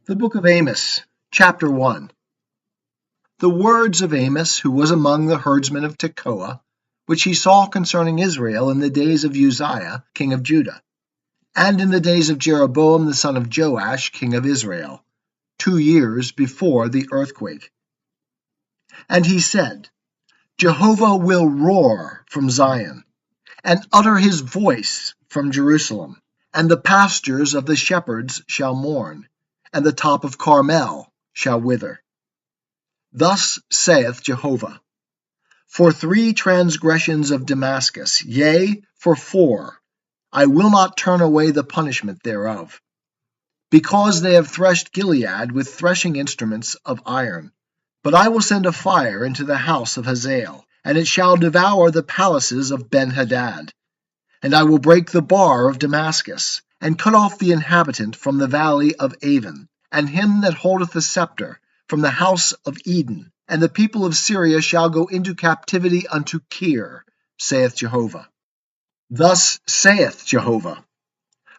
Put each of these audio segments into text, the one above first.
The book of Amos, chapter 1. The words of Amos, who was among the herdsmen of Tekoa, which he saw concerning Israel in the days of Uzziah, king of Judah, and in the days of Jeroboam the son of Joash, king of Israel, 2 years before the earthquake. And he said, Jehovah will roar from Zion, and utter his voice from Jerusalem, and the pastures of the shepherds shall mourn, and the top of Carmel shall wither. Thus saith Jehovah, for 3 transgressions of Damascus, yea, for 4, I will not turn away the punishment thereof. Because they have threshed Gilead with threshing instruments of iron. But I will send a fire into the house of Hazael, and it shall devour the palaces of Ben-Hadad. And I will break the bar of Damascus, and cut off the inhabitant from the valley of Avon, and him that holdeth the scepter from the house of Eden. And the people of Syria shall go into captivity unto Kir, saith Jehovah. Thus saith Jehovah,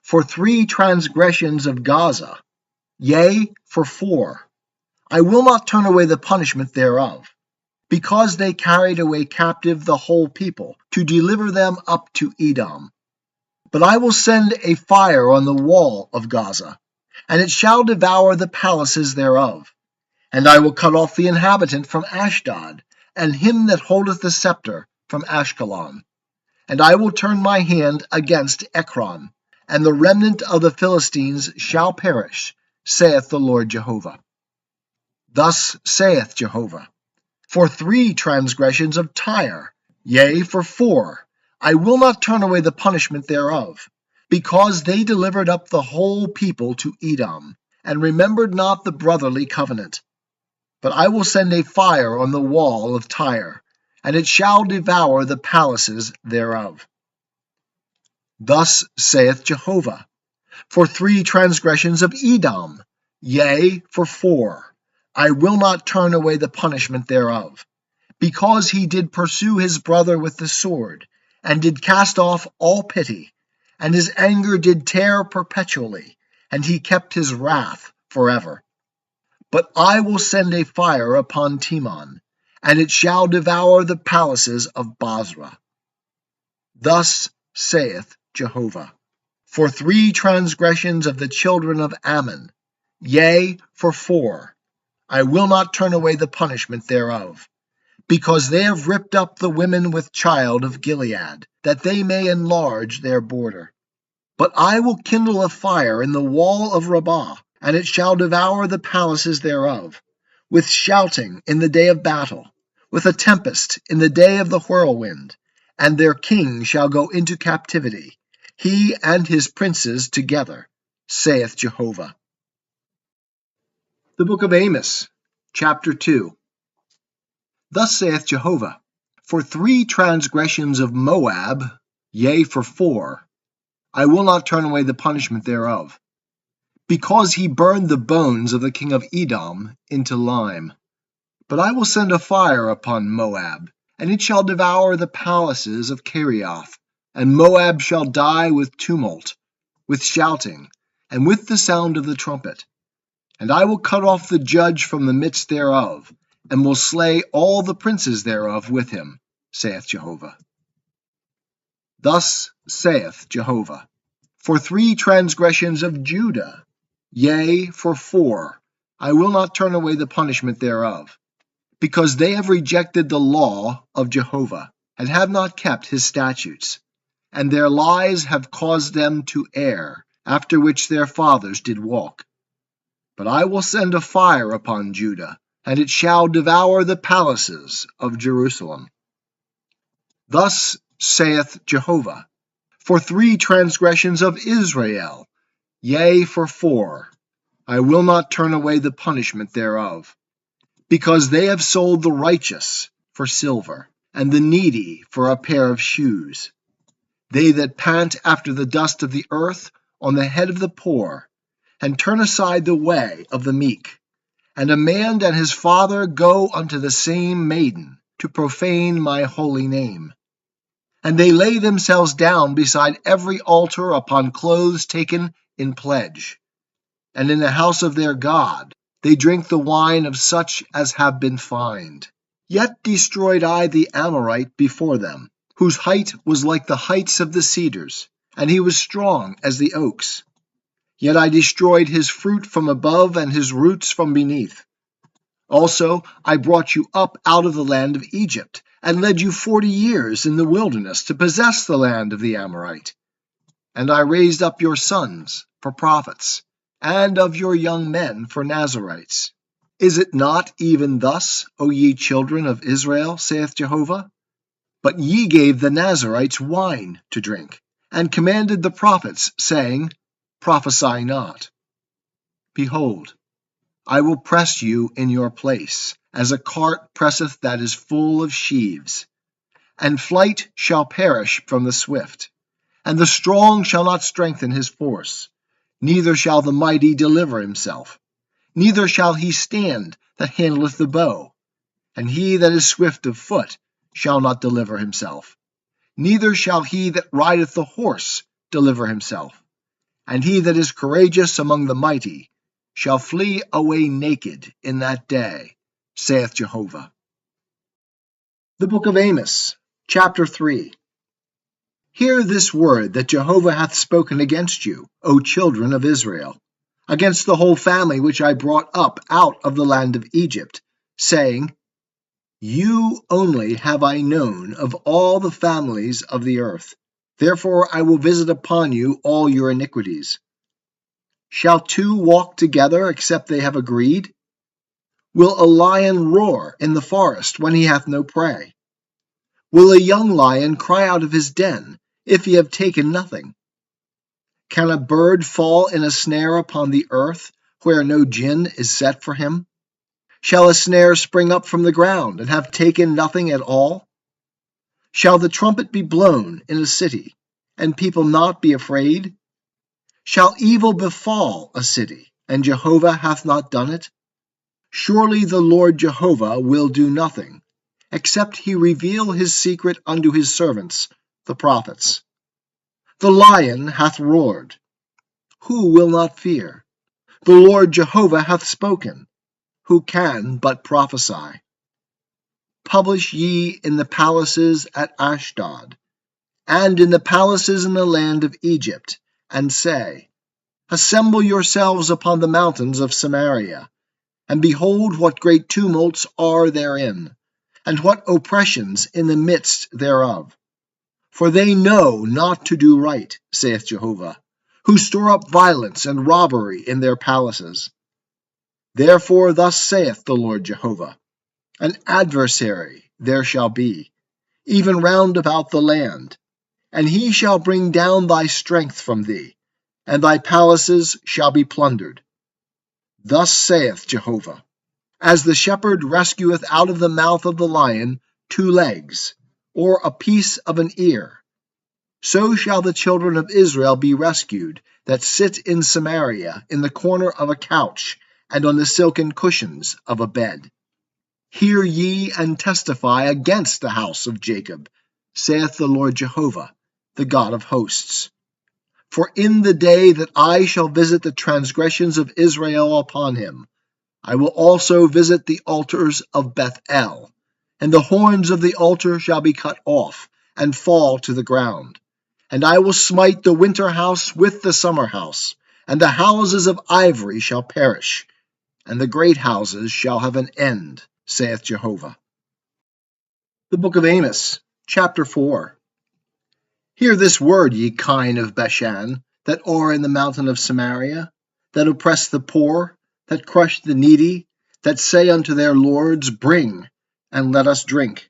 for 3 transgressions of Gaza, yea, for 4, I will not turn away the punishment thereof, because they carried away captive the whole people, to deliver them up to Edom. But I will send a fire on the wall of Gaza, and it shall devour the palaces thereof. And I will cut off the inhabitant from Ashdod, and him that holdeth the scepter from Ashkelon. And I will turn my hand against Ekron, and the remnant of the Philistines shall perish, saith the Lord Jehovah. Thus saith Jehovah, for 3 transgressions of Tyre, yea, for 4, I will not turn away the punishment thereof, because they delivered up the whole people to Edom, and remembered not the brotherly covenant. But I will send a fire on the wall of Tyre, and it shall devour the palaces thereof. Thus saith Jehovah, for 3 transgressions of Edom, yea, for 4, I will not turn away the punishment thereof, because he did pursue his brother with the sword, and did cast off all pity, and his anger did tear perpetually, and he kept his wrath forever. But I will send a fire upon Timon, and it shall devour the palaces of Bozrah. Thus saith Jehovah, for 3 transgressions of the children of Ammon, yea, for 4, I will not turn away the punishment thereof, because they have ripped up the women with child of Gilead, that they may enlarge their border. But I will kindle a fire in the wall of Rabbah, and it shall devour the palaces thereof, with shouting in the day of battle, with a tempest in the day of the whirlwind, and their king shall go into captivity, he and his princes together, saith Jehovah. The book of Amos, chapter 2. Thus saith Jehovah, for 3 transgressions of Moab, yea, for 4, I will not turn away the punishment thereof, because he burned the bones of the king of Edom into lime. But I will send a fire upon Moab, and it shall devour the palaces of Kerioth, and Moab shall die with tumult, with shouting, and with the sound of the trumpet. And I will cut off the judge from the midst thereof, and will slay all the princes thereof with him, saith Jehovah. Thus saith Jehovah, for 3 transgressions of Judah, yea, for 4, I will not turn away the punishment thereof, because they have rejected the law of Jehovah, and have not kept his statutes, and their lies have caused them to err, after which their fathers did walk. But I will send a fire upon Judah, and it shall devour the palaces of Jerusalem. Thus saith Jehovah, for 3 transgressions of Israel, yea, for 4, I will not turn away the punishment thereof, because they have sold the righteous for silver, and the needy for a pair of shoes. They that pant after the dust of the earth on the head of the poor, and turn aside the way of the meek. And a man and his father go unto the same maiden, to profane my holy name. And they lay themselves down beside every altar upon clothes taken in pledge. and in the house of their God they drink the wine of such as have been fined. Yet destroyed I the Amorite before them, whose height was like the heights of the cedars, and he was strong as the oaks. Yet I destroyed his fruit from above and his roots from beneath. Also I brought you up out of the land of Egypt, and led you 40 years in the wilderness to possess the land of the Amorite. And I raised up your sons for prophets, and of your young men for Nazarites. Is it not even thus, O ye children of Israel, saith Jehovah? But ye gave the Nazarites wine to drink, and commanded the prophets, saying, Prophesy not. Behold, I will press you in your place, as a cart presseth that is full of sheaves. And flight shall perish from the swift, and the strong shall not strengthen his force, neither shall the mighty deliver himself. Neither shall he stand that handleth the bow, and he that is swift of foot shall not deliver himself. Neither shall he that rideth the horse deliver himself. And he that is courageous among the mighty shall flee away naked in that day, saith Jehovah. The book of Amos, chapter 3. Hear this word that Jehovah hath spoken against you, O children of Israel, against the whole family which I brought up out of the land of Egypt, saying, You only have I known of all the families of the earth. Therefore I will visit upon you all your iniquities. Shall two walk together except they have agreed? Will a lion roar in the forest when he hath no prey? Will a young lion cry out of his den if he have taken nothing? Can a bird fall in a snare upon the earth, where no gin is set for him? Shall a snare spring up from the ground, and have taken nothing at all? Shall the trumpet be blown in a city, and people not be afraid? Shall evil befall a city, and Jehovah hath not done it? Surely the Lord Jehovah will do nothing, except he reveal his secret unto his servants, the prophets. The lion hath roared. Who will not fear? The Lord Jehovah hath spoken. Who can but prophesy? Publish ye in the palaces at Ashdod, and in the palaces in the land of Egypt, and say, Assemble yourselves upon the mountains of Samaria, and behold what great tumults are therein, and what oppressions in the midst thereof. For they know not to do right, saith Jehovah, who store up violence and robbery in their palaces. Therefore thus saith the Lord Jehovah, An adversary there shall be, even round about the land, and he shall bring down thy strength from thee, and thy palaces shall be plundered. Thus saith Jehovah, As the shepherd rescueth out of the mouth of the lion 2 legs, or a piece of an ear, so shall the children of Israel be rescued, that sit in Samaria in the corner of a couch, and on the silken cushions of a bed. Hear ye and testify against the house of Jacob, saith the Lord Jehovah, the God of hosts. For in the day that I shall visit the transgressions of Israel upon him, I will also visit the altars of Bethel, and the horns of the altar shall be cut off, and fall to the ground. And I will smite the winter house with the summer house, and the houses of ivory shall perish, and the great houses shall have an end, saith Jehovah. The book of Amos, chapter 4. Hear this word, ye kine of Bashan, that are in the mountain of Samaria, that oppress the poor, that crush the needy, that say unto their lords, Bring, and let us drink.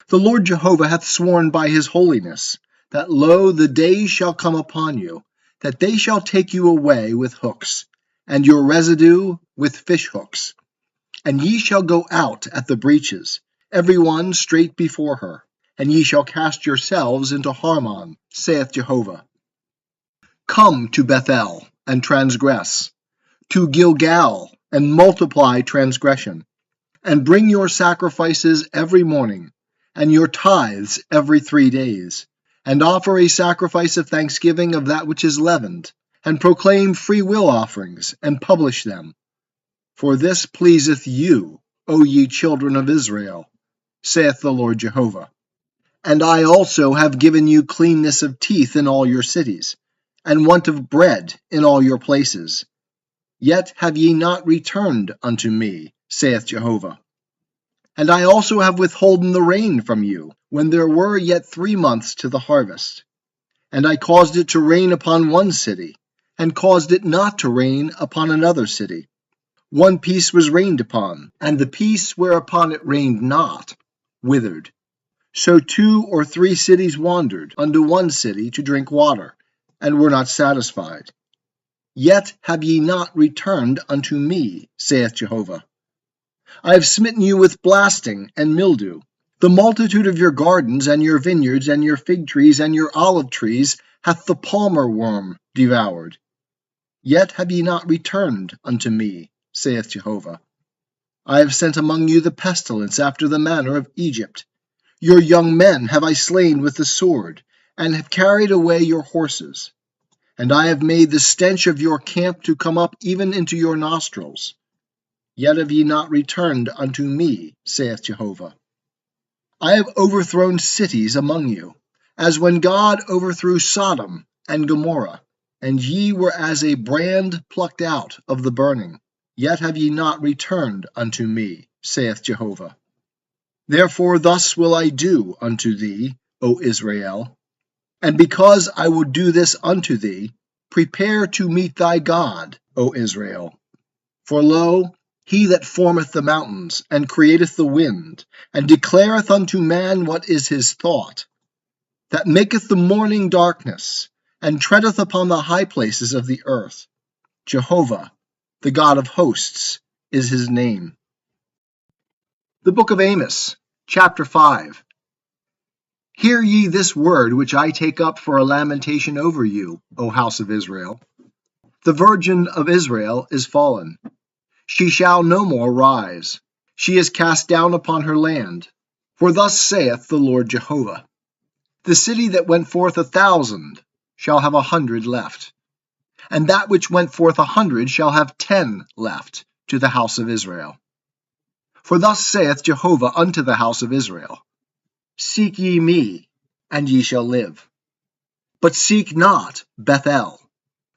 The Lord Jehovah hath sworn by his holiness, that lo, the days shall come upon you, that they shall take you away with hooks, and your residue with fish hooks. And ye shall go out at the breaches, every one straight before her, and ye shall cast yourselves into Harmon, saith Jehovah. Come to Bethel, and transgress, to Gilgal, and multiply transgression, and bring your sacrifices every morning, and your tithes every 3 days, and offer a sacrifice of thanksgiving of that which is leavened, and proclaim free will offerings, and publish them. For this pleaseth you, O ye children of Israel, saith the Lord Jehovah. And I also have given you cleanness of teeth in all your cities, and want of bread in all your places. Yet have ye not returned unto me, saith Jehovah. And I also have withholden the rain from you, when there were yet 3 months to the harvest. And I caused it to rain upon one city, and caused it not to rain upon another city. One piece was rained upon, and the piece whereupon it rained not withered. So 2 or 3 cities wandered unto one city to drink water, and were not satisfied. Yet have ye not returned unto me, saith Jehovah. I have smitten you with blasting and mildew. The multitude of your gardens and your vineyards and your fig trees and your olive trees hath the palmer worm devoured. Yet have ye not returned unto me, saith Jehovah. I have sent among you the pestilence after the manner of Egypt. Your young men have I slain with the sword, and have carried away your horses. And I have made the stench of your camp to come up even into your nostrils. Yet have ye not returned unto me, saith Jehovah. I have overthrown cities among you, as when God overthrew Sodom and Gomorrah, and ye were as a brand plucked out of the burning. Yet have ye not returned unto me, saith Jehovah. Therefore thus will I do unto thee, O Israel. And because I will do this unto thee, prepare to meet thy God, O Israel. For lo, he that formeth the mountains, and createth the wind, and declareth unto man what is his thought, that maketh the morning darkness, and treadeth upon the high places of the earth. Jehovah, the God of hosts, is his name. The book of Amos, chapter 5. Hear ye this word which I take up for a lamentation over you, O house of Israel. The virgin of Israel is fallen. She shall no more rise. She is cast down upon her land. For thus saith the Lord Jehovah, the city that went forth 1,000 shall have 100 left, and that which went forth 100 shall have 10 left to the house of Israel. For thus saith Jehovah unto the house of Israel, Seek ye me, and ye shall live. But seek not Bethel,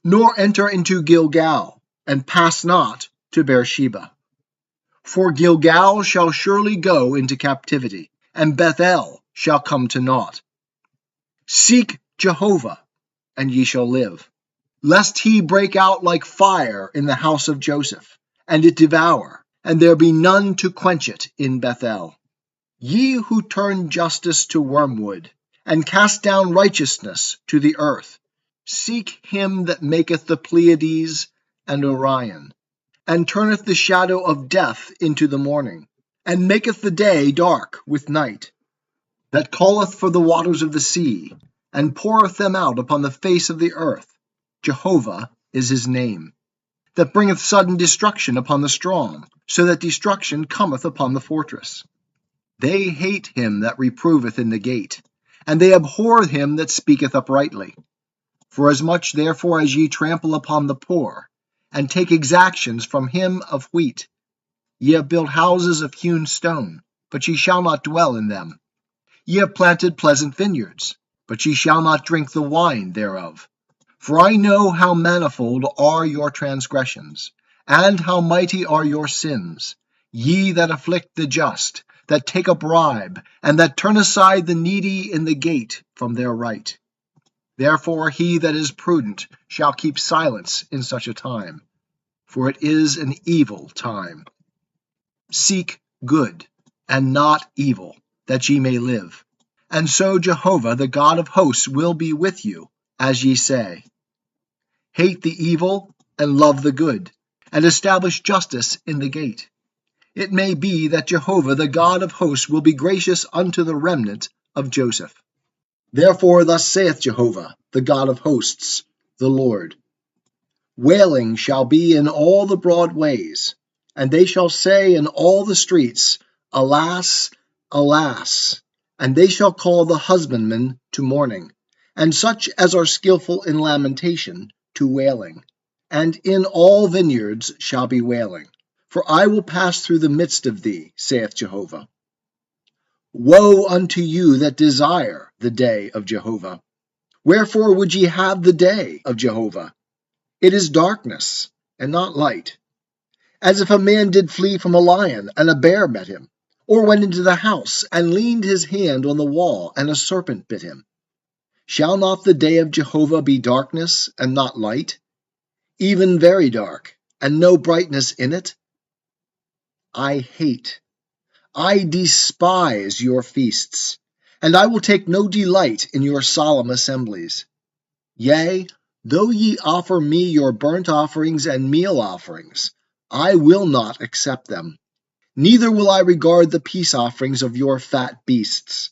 nor enter into Gilgal, and pass not to Beersheba. For Gilgal shall surely go into captivity, and Bethel shall come to naught. Seek Jehovah, and ye shall live, lest he break out like fire in the house of Joseph, and it devour, and there be none to quench it in Bethel. Ye who turn justice to wormwood, and cast down righteousness to the earth, seek him that maketh the Pleiades and Orion, and turneth the shadow of death into the morning, and maketh the day dark with night, that calleth for the waters of the sea, and poureth them out upon the face of the earth. Jehovah is his name, that bringeth sudden destruction upon the strong, so that destruction cometh upon the fortress. They hate him that reproveth in the gate, and they abhor him that speaketh uprightly. Forasmuch therefore as ye trample upon the poor, and take exactions from him of wheat, ye have built houses of hewn stone, but ye shall not dwell in them. Ye have planted pleasant vineyards, but ye shall not drink the wine thereof. For I know how manifold are your transgressions, and how mighty are your sins, ye that afflict the just, that take a bribe, and that turn aside the needy in the gate from their right. Therefore he that is prudent shall keep silence in such a time, for it is an evil time. Seek good, and not evil, that ye may live. And so Jehovah the God of hosts will be with you, as ye say. Hate the evil, and love the good, and establish justice in the gate. It may be that Jehovah the God of hosts will be gracious unto the remnant of Joseph. Therefore thus saith Jehovah, the God of hosts, the Lord, Wailing shall be in all the broad ways, and they shall say in all the streets, Alas, alas! And they shall call the husbandmen to mourning, and such as are skillful in lamentation to wailing, and in all vineyards shall be wailing. For I will pass through the midst of thee, saith Jehovah. Woe unto you that desire the day of Jehovah! Wherefore would ye have the day of Jehovah? It is darkness, and not light. As if a man did flee from a lion, and a bear met him, or went into the house, and leaned his hand on the wall, and a serpent bit him. Shall not the day of Jehovah be darkness, and not light? Even very dark, and no brightness in it? I despise your feasts, and I will take no delight in your solemn assemblies. Yea, though ye offer me your burnt offerings and meal offerings, I will not accept them. Neither will I regard the peace offerings of your fat beasts.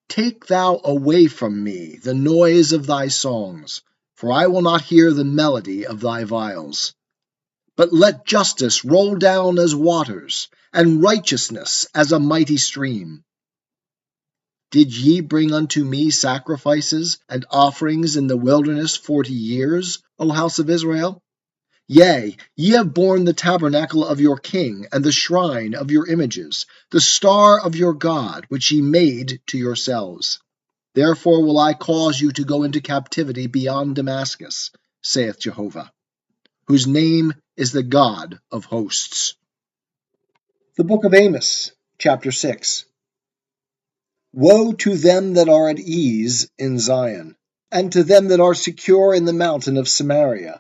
Take thou away from me the noise of thy songs, for I will not hear the melody of thy viols. But let justice roll down as waters, and righteousness as a mighty stream. Did ye bring unto me sacrifices and offerings in the wilderness 40 years, O house of Israel? Yea, ye have borne the tabernacle of your king, and the shrine of your images, the star of your God, which ye made to yourselves. Therefore will I cause you to go into captivity beyond Damascus, saith Jehovah, whose name is the God of hosts. The book of Amos, chapter 6. Woe to them that are at ease in Zion, and to them that are secure in the mountain of Samaria,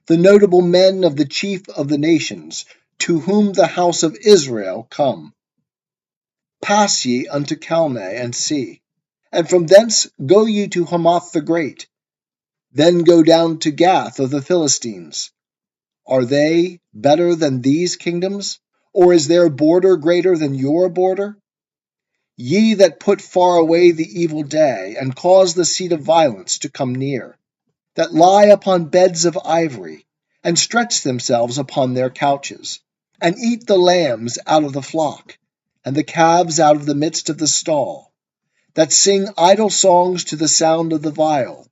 the notable men of the chief of the nations, to whom the house of Israel come. Pass ye unto Calneh and see, and from thence go ye to Hamath the Great. Then go down to Gath of the Philistines. Are they better than these kingdoms? Or is their border greater than your border? Ye that put far away the evil day, and cause the seat of violence to come near, that lie upon beds of ivory, and stretch themselves upon their couches, and eat the lambs out of the flock, and the calves out of the midst of the stall, that sing idle songs to the sound of the viol,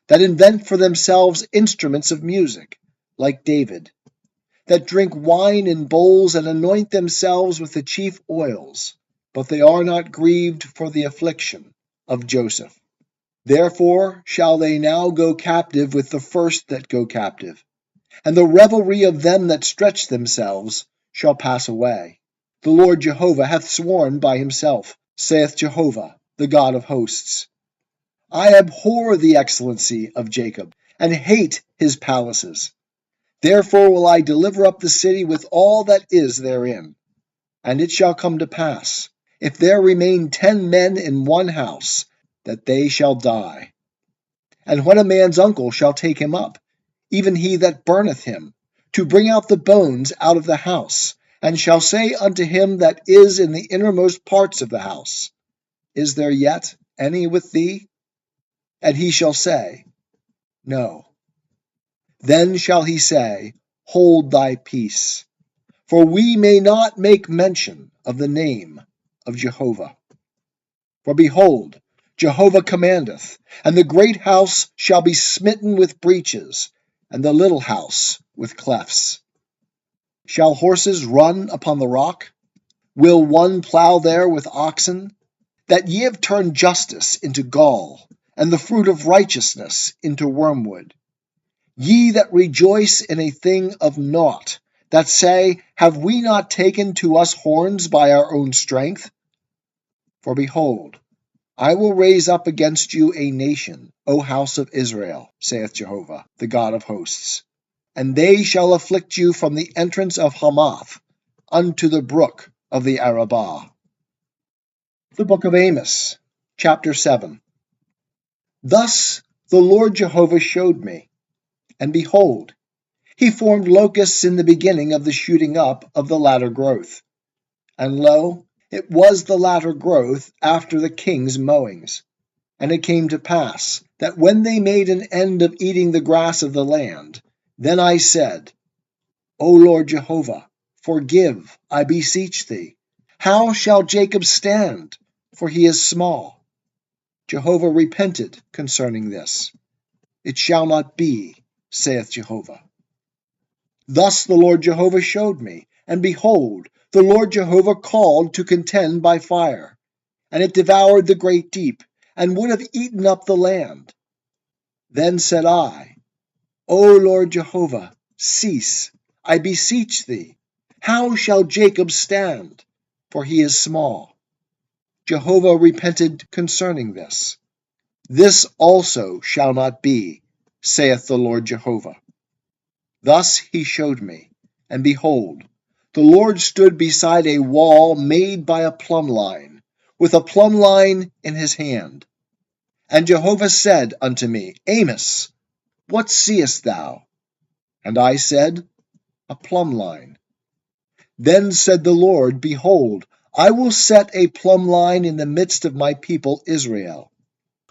that invent for themselves instruments of music, like David, that drink wine in bowls and anoint themselves with the chief oils, but they are not grieved for the affliction of Joseph. Therefore shall they now go captive with the first that go captive, and the revelry of them that stretch themselves shall pass away. The Lord Jehovah hath sworn by himself, saith Jehovah, the God of hosts. I abhor the excellency of Jacob, and hate his palaces. Therefore will I deliver up the city with all that is therein. And it shall come to pass, if there remain 10 men in one house, that they shall die. And when a man's uncle shall take him up, even he that burneth him, to bring out the bones out of the house, and shall say unto him that is in the innermost parts of the house, Is there yet any with thee? And he shall say, No. Then shall he say, Hold thy peace, for we may not make mention of the name of Jehovah. For behold, Jehovah commandeth, and the great house shall be smitten with breaches, and the little house with clefts. Shall horses run upon the rock? Will one plow there with oxen? That ye have turned justice into gall, and the fruit of righteousness into wormwood. Ye that rejoice in a thing of naught, that say, Have we not taken to us horns by our own strength? For behold, I will raise up against you a nation, O house of Israel, saith Jehovah, the God of hosts. And they shall afflict you from the entrance of Hamath unto the brook of the Arabah. The book of Amos, chapter 7. Thus the Lord Jehovah showed me, and behold, he formed locusts in the beginning of the shooting up of the latter growth. And lo, it was the latter growth after the king's mowings. And it came to pass, that when they made an end of eating the grass of the land, then I said, O Lord Jehovah, forgive, I beseech thee. How shall Jacob stand? For he is small. Jehovah repented concerning this. It shall not be, saith Jehovah. Thus the Lord Jehovah showed me, and behold, the Lord Jehovah called to contend by fire, and it devoured the great deep, and would have eaten up the land. Then said I, O Lord Jehovah, cease, I beseech thee. How shall Jacob stand? For he is small. Jehovah repented concerning this. This also shall not be, saith the Lord Jehovah. Thus he showed me, and behold, the Lord stood beside a wall made by a plumb line, with a plumb line in his hand. And Jehovah said unto me, Amos, what seest thou? And I said, a plumb line. Then said the Lord, behold, I will set a plumb line in the midst of my people Israel.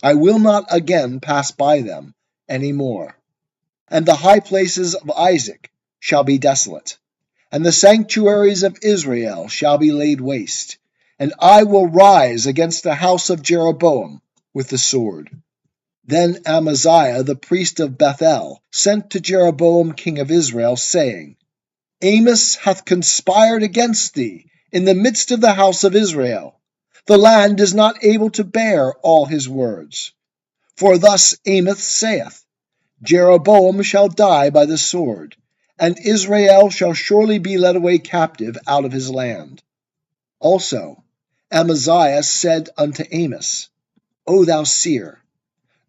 I will not again pass by them any more. And the high places of Isaac shall be desolate, and the sanctuaries of Israel shall be laid waste. And I will rise against the house of Jeroboam with the sword. Then Amaziah the priest of Bethel sent to Jeroboam king of Israel, saying, Amos hath conspired against thee in the midst of the house of Israel. The land is not able to bear all his words. For thus Amos saith, Jeroboam shall die by the sword, and Israel shall surely be led away captive out of his land. Also Amaziah said unto Amos, O thou seer,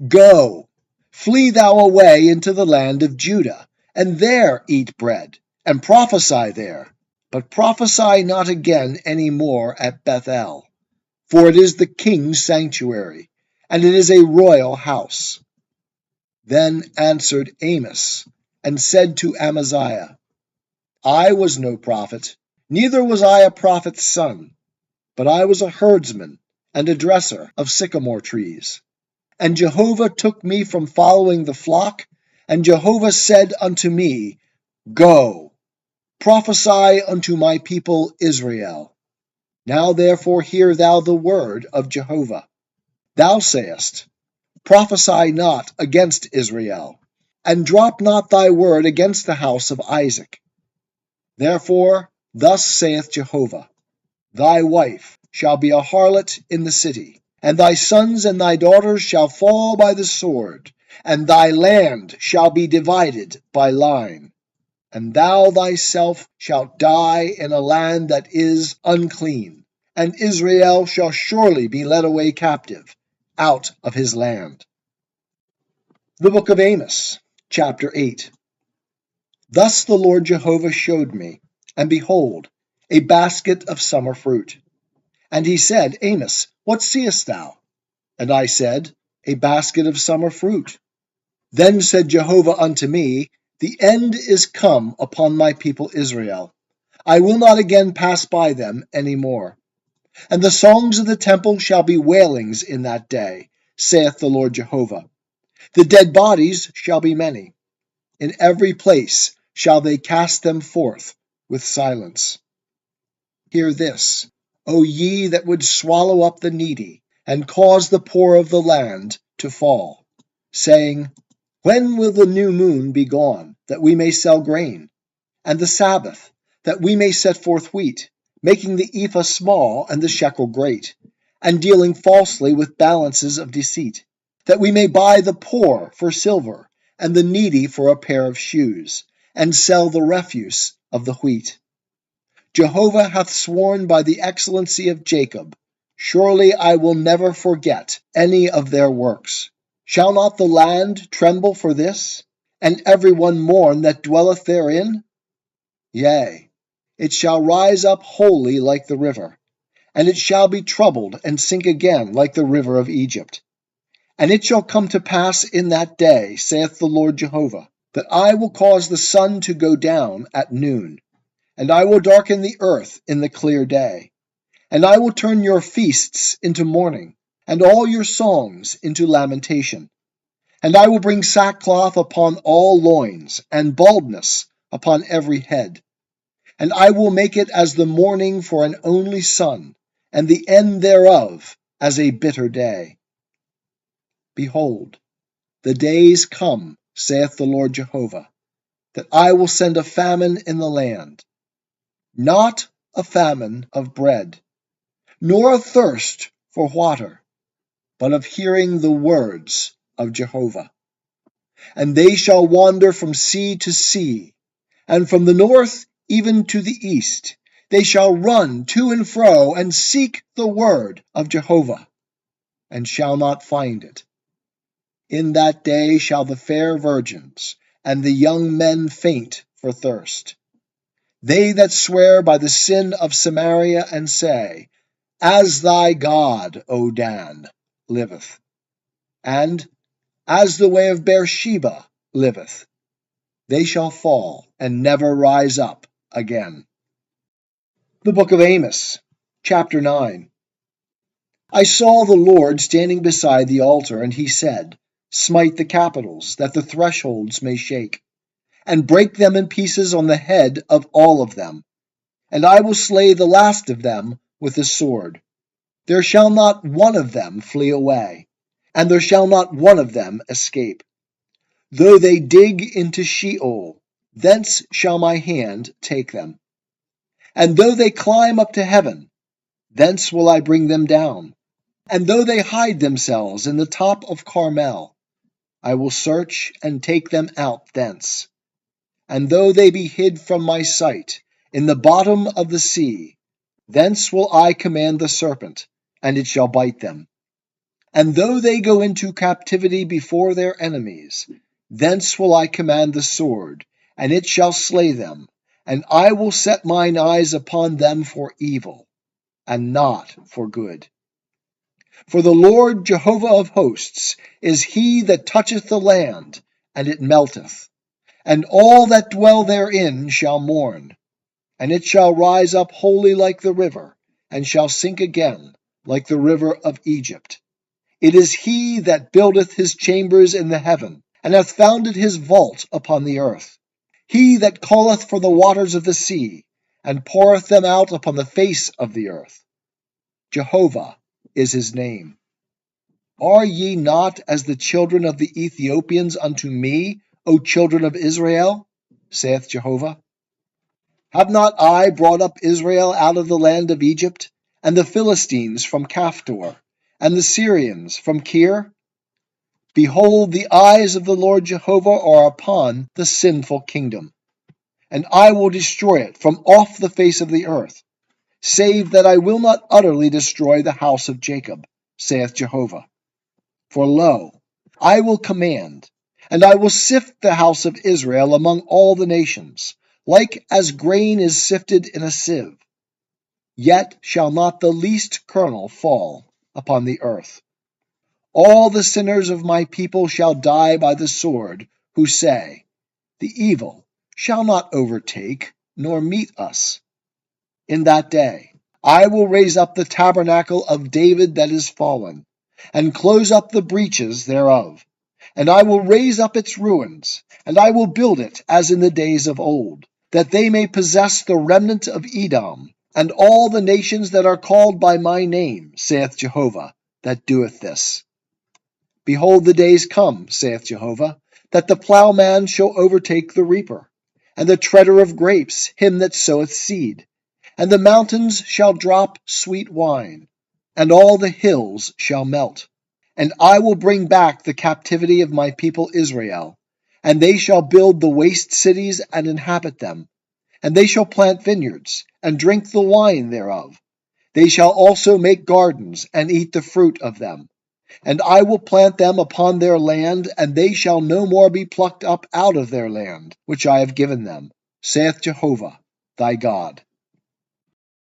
go, flee thou away into the land of Judah, and there eat bread, and prophesy there, but prophesy not again any more at Bethel, for it is the king's sanctuary, and it is a royal house. Then answered Amos, and said to Amaziah, I was no prophet, neither was I a prophet's son, but I was a herdsman and a dresser of sycamore trees. And Jehovah took me from following the flock, and Jehovah said unto me, Go, prophesy unto my people Israel. Now therefore hear thou the word of Jehovah. Thou sayest, Prophesy not against Israel, and drop not thy word against the house of Isaac. Therefore thus saith Jehovah, Thy wife shall be a harlot in the city, and thy sons and thy daughters shall fall by the sword, and thy land shall be divided by line. And thou thyself shalt die in a land that is unclean, and Israel shall surely be led away captive out of his land. The book of Amos, chapter 8. Thus the Lord Jehovah showed me, and behold, a basket of summer fruit. And he said, Amos, what seest thou? And I said, a basket of summer fruit. Then said Jehovah unto me, The end is come upon my people Israel. I will not again pass by them any more. And the songs of the temple shall be wailings in that day, saith the Lord Jehovah. The dead bodies shall be many. In every place shall they cast them forth with silence. Hear this, O ye that would swallow up the needy, and cause the poor of the land to fall, saying, When will the new moon be gone, that we may sell grain? And the Sabbath, that we may set forth wheat, making the ephah small and the shekel great, and dealing falsely with balances of deceit, that we may buy the poor for silver, and the needy for a pair of shoes, and sell the refuse of the wheat. Jehovah hath sworn by the excellency of Jacob, surely I will never forget any of their works. Shall not the land tremble for this, and every one mourn that dwelleth therein? Yea, it shall rise up wholly like the river, and it shall be troubled and sink again like the river of Egypt. And it shall come to pass in that day, saith the Lord Jehovah, that I will cause the sun to go down at noon, and I will darken the earth in the clear day. And I will turn your feasts into mourning, and all your songs into lamentation. And I will bring sackcloth upon all loins, and baldness upon every head. And I will make it as the mourning for an only son, and the end thereof as a bitter day. Behold, the days come, saith the Lord Jehovah, that I will send a famine in the land, not a famine of bread, nor a thirst for water, but of hearing the words of Jehovah. And they shall wander from sea to sea, and from the north even to the east. They shall run to and fro, and seek the word of Jehovah, and shall not find it. In that day shall the fair virgins and the young men faint for thirst. They that swear by the sin of Samaria, and say, As thy God, O Dan, liveth, and as the way of Beersheba liveth, they shall fall and never rise up again. The book of Amos, chapter 9. I saw the Lord standing beside the altar, and he said, Smite the capitals, that the thresholds may shake, and break them in pieces on the head of all of them. And I will slay the last of them with the sword. There shall not one of them flee away, and there shall not one of them escape. Though they dig into Sheol, thence shall my hand take them. And though they climb up to heaven, thence will I bring them down. And though they hide themselves in the top of Carmel, I will search and take them out thence. And though they be hid from my sight in the bottom of the sea, thence will I command the serpent, and it shall bite them. And though they go into captivity before their enemies, thence will I command the sword, and it shall slay them. And I will set mine eyes upon them for evil, and not for good. For the Lord Jehovah of hosts is he that toucheth the land, and it melteth, and all that dwell therein shall mourn. And it shall rise up wholly like the river, and shall sink again like the river of Egypt. It is he that buildeth his chambers in the heaven, and hath founded his vault upon the earth. He that calleth for the waters of the sea, and poureth them out upon the face of the earth. Jehovah is his name. Are ye not as the children of the Ethiopians unto me, O children of Israel? Saith Jehovah. Have not I brought up Israel out of the land of Egypt, and the Philistines from Caphtor, and the Syrians from Kir? Behold, the eyes of the Lord Jehovah are upon the sinful kingdom, and I will destroy it from off the face of the earth, save that I will not utterly destroy the house of Jacob, saith Jehovah. For lo, I will command, and I will sift the house of Israel among all the nations, like as grain is sifted in a sieve. Yet shall not the least kernel fall upon the earth. All the sinners of my people shall die by the sword, who say, The evil shall not overtake nor meet us. In that day I will raise up the tabernacle of David that is fallen, and close up the breaches thereof. And I will raise up its ruins, and I will build it as in the days of old, that they may possess the remnant of Edom, and all the nations that are called by my name, saith Jehovah, that doeth this. Behold, the days come, saith Jehovah, that the plowman shall overtake the reaper, and the treader of grapes him that soweth seed. And the mountains shall drop sweet wine, and all the hills shall melt. And I will bring back the captivity of my people Israel, and they shall build the waste cities and inhabit them. And they shall plant vineyards, and drink the wine thereof. They shall also make gardens, and eat the fruit of them. And I will plant them upon their land, and they shall no more be plucked up out of their land, which I have given them, saith Jehovah thy God.